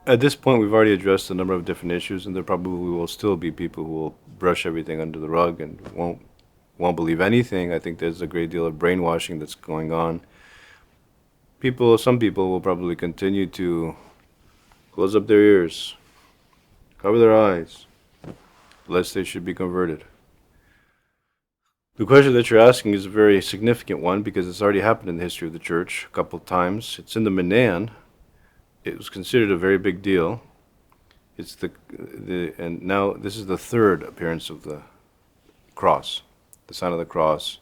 At this point, we've already addressed a number of different issues, and there probably will still be people who will brush everything under the rug and won't believe anything. I think there's a great deal of brainwashing that's going on. Some people will probably continue to close up their ears, cover their eyes, lest they should be converted. The question that you're asking is a very significant one because it's already happened in the history of the church a couple of times. It's in the Minan. It was considered a very big deal. And now this is the third appearance of the cross, the sign of the cross.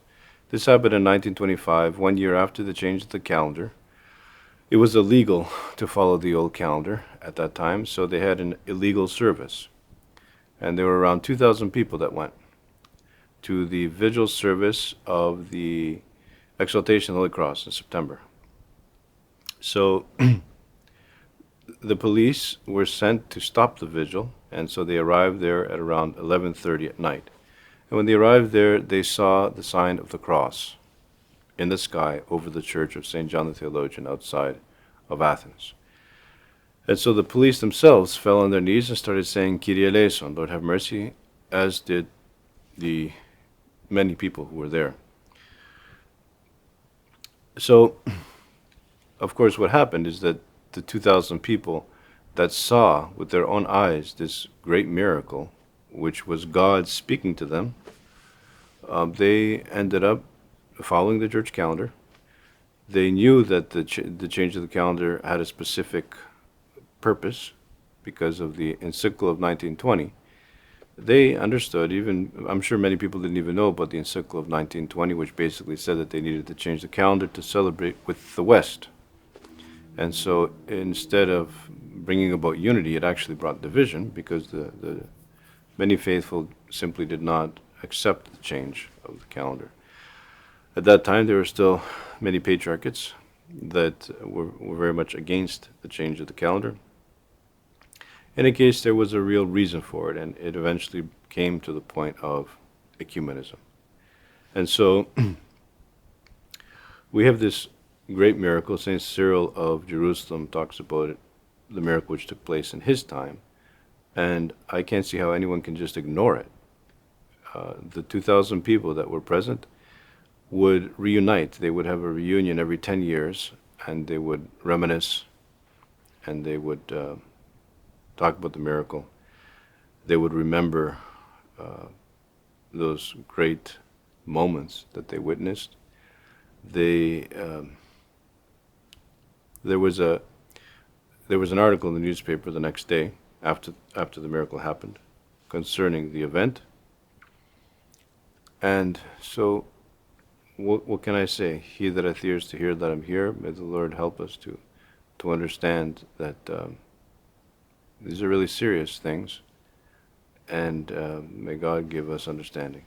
This happened in 1925, 1 year after the change of the calendar. It was illegal to follow the old calendar at that time, so they had an illegal service. And there were around 2,000 people that went to the vigil service of the Exaltation of the Holy Cross in September. So the police were sent to stop the vigil, and so they arrived there at around 11:30 at night. And when they arrived there, they saw the sign of the cross in the sky over the church of St. John the Theologian outside of Athens. And so the police themselves fell on their knees and started saying, Kyrie eleison, Lord have mercy, as did the many people who were there. So, of course, what happened is that the 2,000 people that saw with their own eyes this great miracle, which was God speaking to them, they ended up following the church calendar. They knew that the change of the calendar had a specific purpose because of the encyclical of 1920. They understood, I'm sure many people didn't even know about the encyclical of 1920, which basically said that they needed to change the calendar to celebrate with the West. And so instead of bringing about unity, it actually brought division because the many faithful simply did not accept the change of the calendar. At that time, there were still many patriarchates that were very much against the change of the calendar. In a case, there was a real reason for it, and it eventually came to the point of ecumenism. And so we have this great miracle. St. Cyril of Jerusalem talks about it, the miracle which took place in his time, and I can't see how anyone can just ignore it. The 2,000 people that were present would reunite. They would have a reunion every 10 years, and they would reminisce, and they would talk about the miracle. They would remember those great moments that they witnessed. There was an article in the newspaper the next day after the miracle happened concerning the event. And so what can I say? He that hath ears to hear, let him hear. May the Lord help us to understand that these are really serious things, and may God give us understanding.